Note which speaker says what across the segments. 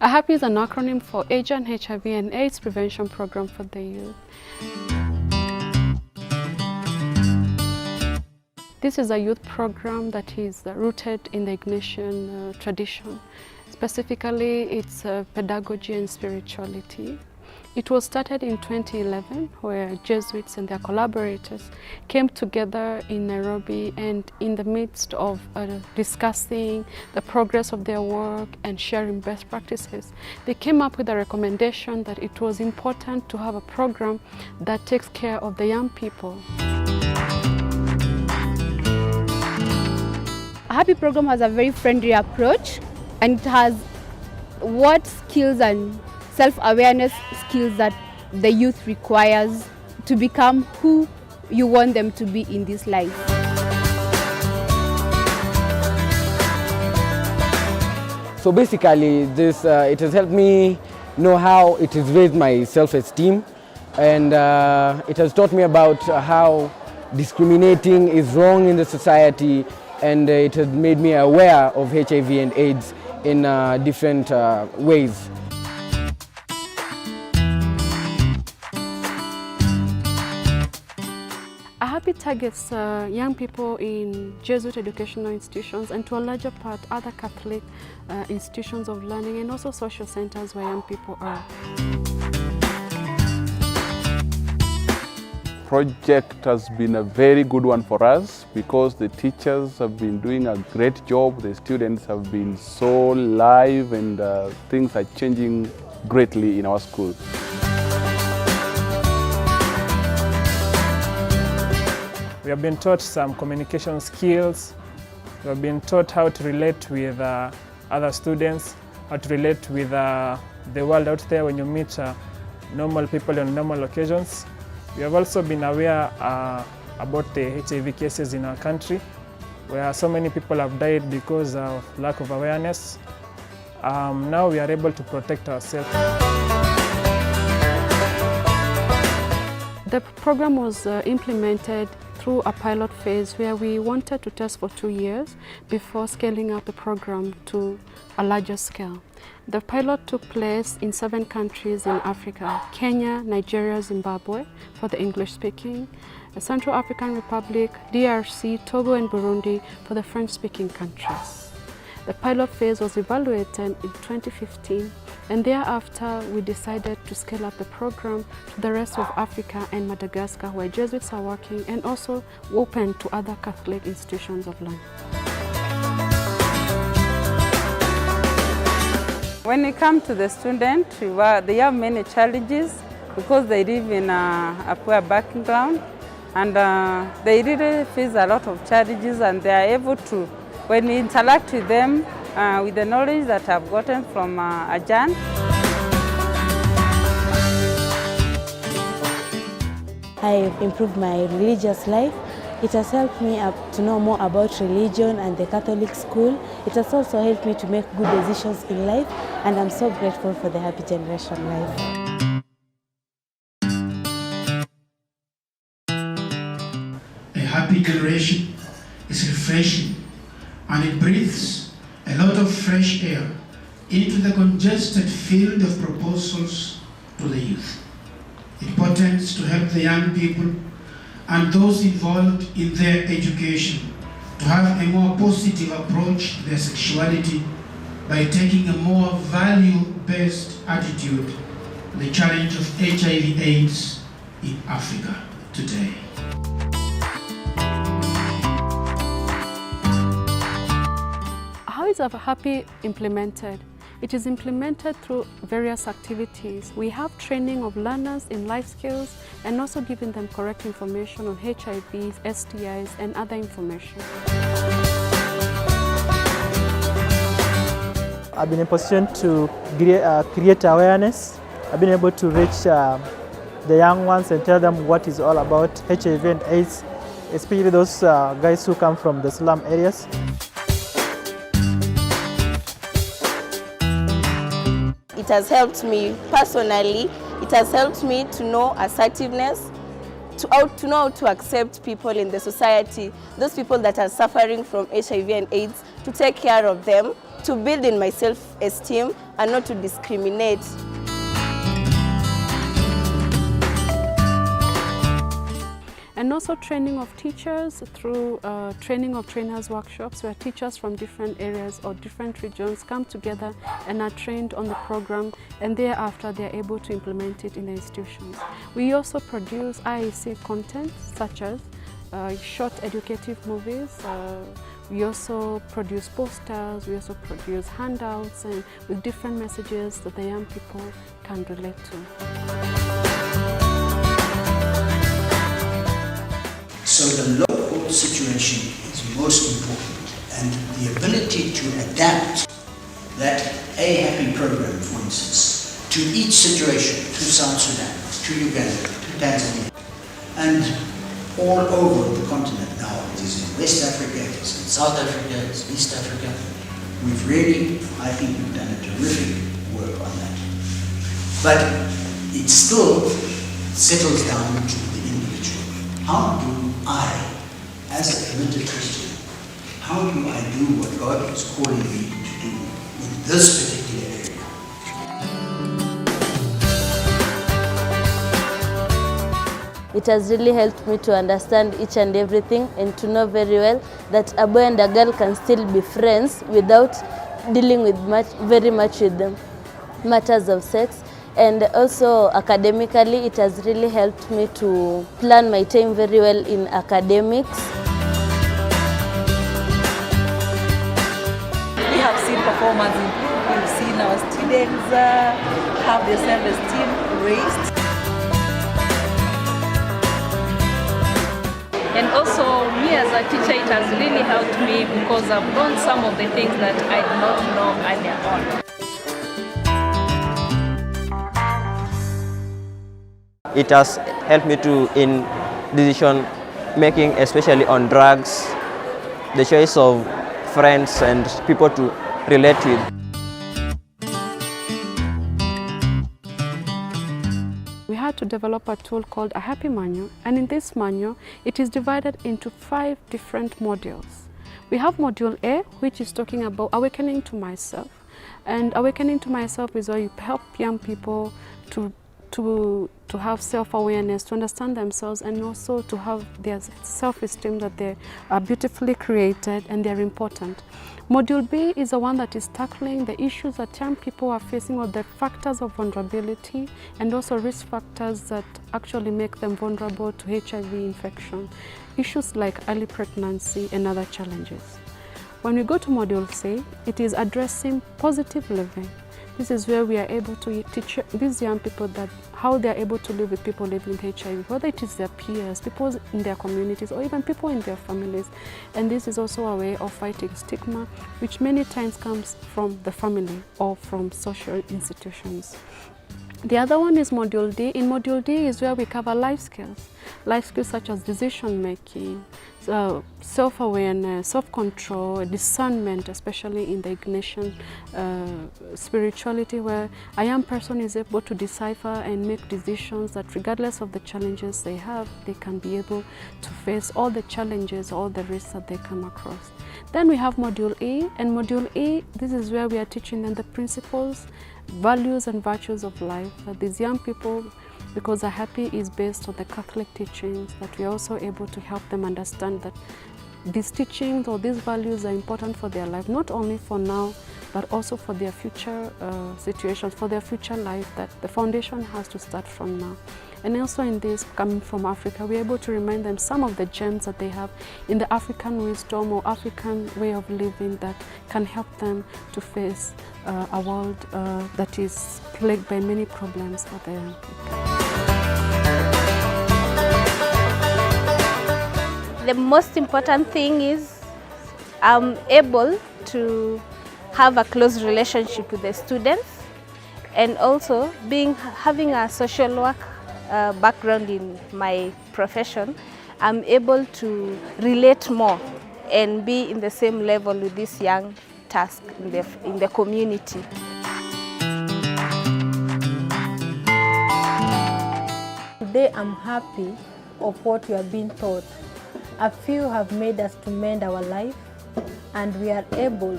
Speaker 1: AHAPPY is an acronym for AJAN HIV and AIDS Prevention Program for the Youth. This is a youth program that is rooted in the Ignatian tradition. Specifically, it's pedagogy and spirituality. It was started in 2011, where Jesuits and their collaborators came together in Nairobi, and in the midst of discussing the progress of their work and sharing best practices, they came up with a recommendation that it was important to have a program that takes care of the young people.
Speaker 2: AHAPPY program has a very friendly approach, and it has what skills and self-awareness skills that the youth requires to become who you want them to be in this life.
Speaker 3: So basically, it has helped me know how it has raised my self-esteem, and it has taught me about how discriminating is wrong in the society, and it has made me aware of HIV and AIDS in different ways.
Speaker 1: AHAPPY targets young people in Jesuit educational institutions, and to a larger part other Catholic institutions of learning, and also social centers where young people are.
Speaker 4: Project has been a very good one for us because the teachers have been doing a great job, the students have been so live, and things are changing greatly in our school.
Speaker 5: We have been taught some communication skills. We have been taught how to relate with other students, how to relate with the world out there when you meet normal people on normal occasions. We have also been aware about the HIV cases in our country, where so many people have died because of lack of awareness. Now we are able to protect ourselves.
Speaker 1: The program was implemented through a pilot phase where we wanted to test for 2 years before scaling up the program to a larger scale. The pilot took place in 7 countries in Africa: Kenya, Nigeria, Zimbabwe for the English-speaking, the Central African Republic, DRC, Togo and Burundi for the French-speaking countries. The pilot phase was evaluated in 2015, and thereafter we decided to scale up the program to the rest of Africa and Madagascar, where Jesuits are working, and also open to other Catholic institutions of learning.
Speaker 6: When it comes to the student, they have many challenges because they live in a poor background, and they really face a lot of challenges, and they are able to, when we interact with them with the knowledge that I've gotten from AJAN.
Speaker 7: I've improved my religious life. It has helped me to know more about religion and the Catholic school. It has also helped me to make good decisions in life, and I'm so grateful for the Happy Generation Life.
Speaker 8: A happy generation is refreshing, and it breathes a lot of fresh air into the congested field of proposals to the youth. It portends to help the young people and those involved in their education to have a more positive approach to their sexuality by taking a more value-based attitude to the challenge of HIV/AIDS in Africa today.
Speaker 1: How is AHAPPY implemented? It is implemented through various activities. We have training of learners in life skills, and also giving them correct information on HIVs, STIs, and other information.
Speaker 9: I've been in a position to create awareness. I've been able to reach the young ones and tell them what is all about HIV and AIDS, especially those guys who come from the slum areas.
Speaker 10: It has helped me personally. It has helped me to know assertiveness, to know how to accept people in the society, those people that are suffering from HIV and AIDS, to take care of them, to build in my self-esteem and not to discriminate.
Speaker 1: And also training of teachers through training of trainers workshops, where teachers from different areas or different regions come together and are trained on the program, and thereafter they are able to implement it in the institutions. We also produce IEC content such as short educative movies. We also produce posters, we also produce handouts and with different messages that the young people can relate to.
Speaker 11: So the local situation is most important, and the ability to adapt that AHAPPY program, for instance, to each situation, to South Sudan, to Uganda, to Tanzania, and all over the continent now. It is in West Africa, it is in South Africa, it is East Africa. We've really, I think we've done a terrific work on that. But it still settles down to the individual. How do I, as a committed Christian, how do I do what God is calling me to do in this particular area?
Speaker 12: It has really helped me to understand each and everything and to know very well that a boy and a girl can still be friends without dealing with very much with the matters of sex. And also academically, it has really helped me to plan my time very well in academics.
Speaker 13: We have seen performance improve, we've seen our students have their self-esteem raised.
Speaker 14: And also, me as a teacher, it has really helped me because I've learned some of the things that I did not know earlier on.
Speaker 15: It has helped me in decision making, especially on drugs, the choice of friends and people to relate with.
Speaker 1: We had to develop a tool called AHAPPY manual, and in this manual it is divided into 5 different modules. We have module A, which is talking about awakening to myself, and awakening to myself is where you help young people to have self-awareness, to understand themselves, and also to have their self-esteem that they are beautifully created and they're important. Module B is the one that is tackling the issues that young people are facing, or the factors of vulnerability and also risk factors that actually make them vulnerable to HIV infection. Issues like early pregnancy and other challenges. When we go to module C, it is addressing positive living. This is where we are able to teach these young people that how they are able to live with people living with HIV, whether it is their peers, people in their communities, or even people in their families. And this is also a way of fighting stigma, which many times comes from the family or from social institutions. The other one is Module D. In Module D is where we cover life skills such as decision making, self-awareness, self-control, discernment, especially in the Ignatian spirituality, where a young person is able to decipher and make decisions that regardless of the challenges they have, they can be able to face all the challenges, all the risks that they come across. Then we have Module E, and Module E, this is where we are teaching them the principles, values and virtues of life. That these young people, because AHAPPY is based on the Catholic teachings, that we are also able to help them understand that these teachings or these values are important for their life, not only for now, but also for their future situations, for their future life, that the foundation has to start from now. And also in this, coming from Africa, we're able to remind them some of the gems that they have in the African wisdom or African way of living that can help them to face a world that is plagued by many problems for the young people.
Speaker 2: The most important thing is I'm able to have a close relationship with the students, and also having a social work background in my profession, I'm able to relate more and be in the same level with this young task in the community.
Speaker 16: Today I'm happy of what we have been taught. A few have made us to mend our life, and we are able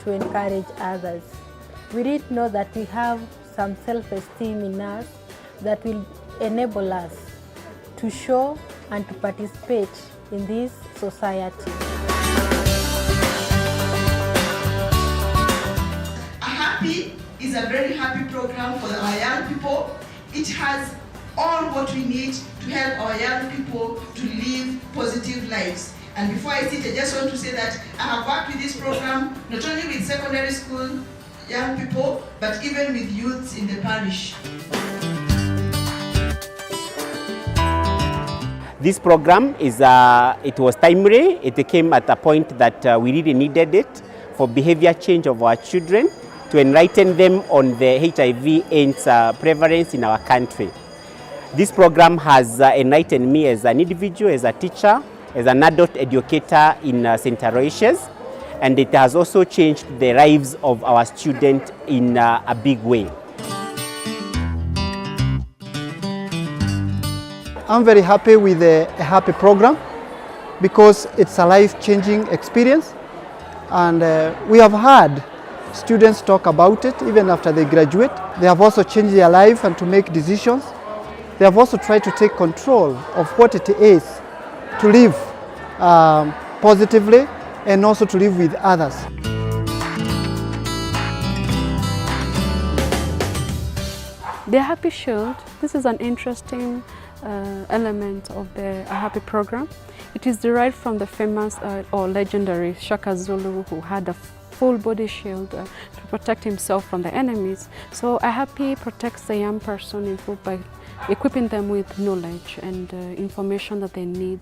Speaker 16: to encourage others. We did know that we have some self-esteem in us that will enable us to show and to participate in this society.
Speaker 17: AHAPPY is a very happy program for our young people. It has all what we need to help our young people to live positive lives. And before I sit, I just want to say that I have worked with this program not only with secondary school young people, but even with youths in the parish.
Speaker 18: This program it was timely. It came at a point that we really needed it for behavior change of our children, to enlighten them on the HIV/AIDS prevalence in our country. This program has enlightened me as an individual, as a teacher, as an adult educator in St. Aloysius, and it has also changed the lives of our students in a big way.
Speaker 19: I'm very happy with the AHAPPY program because it's a life-changing experience, and we have had students talk about it even after they graduate. They have also changed their life and to make decisions. They have also tried to take control of what it is to live positively and also to live with others.
Speaker 1: The AHAPPY Shield, this is an interesting element of the AHAPPY program. It is derived from the famous or legendary Shaka Zulu, who had a full body shield to protect himself from the enemies. So AHAPPY protects the young person in full by equipping them with knowledge and information that they need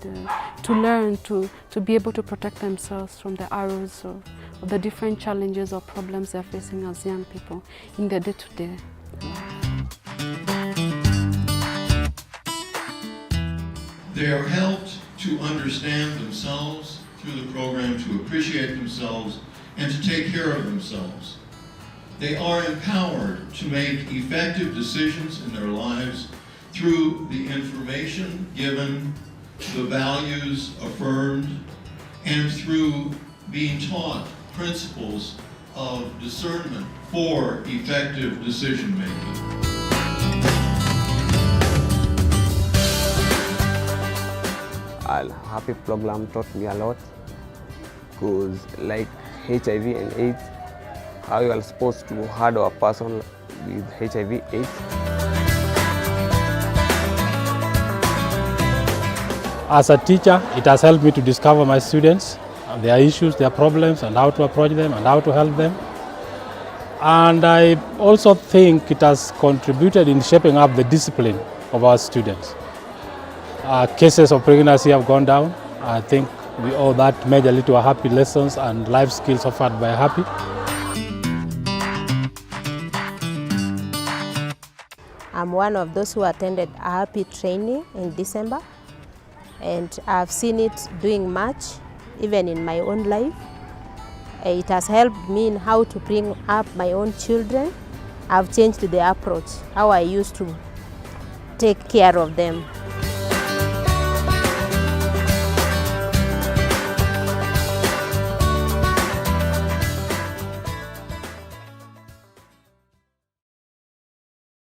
Speaker 1: to learn to be able to protect themselves from the arrows of the different challenges or problems they're facing as young people in their day-to-day life.
Speaker 20: They are helped to understand themselves through the program, to appreciate themselves, and to take care of themselves. They are empowered to make effective decisions in their lives through the information given, the values affirmed, and through being taught principles of discernment for effective decision-making.
Speaker 21: AHAPPY program taught me a lot, because like HIV and AIDS, how you are supposed to handle a person with HIV/AIDS.
Speaker 22: As a teacher, it has helped me to discover my students, their issues, their problems, and how to approach them and how to help them. And I also think it has contributed in shaping up the discipline of our students. Cases of pregnancy have gone down. I think we owe that majorly to AHAPPY lessons and life skills offered by AHAPPY.
Speaker 23: I'm one of those who attended AHAPPY training in December, and I've seen it doing much, even in my own life. It has helped me in how to bring up my own children. I've changed the approach, how I used to take care of them.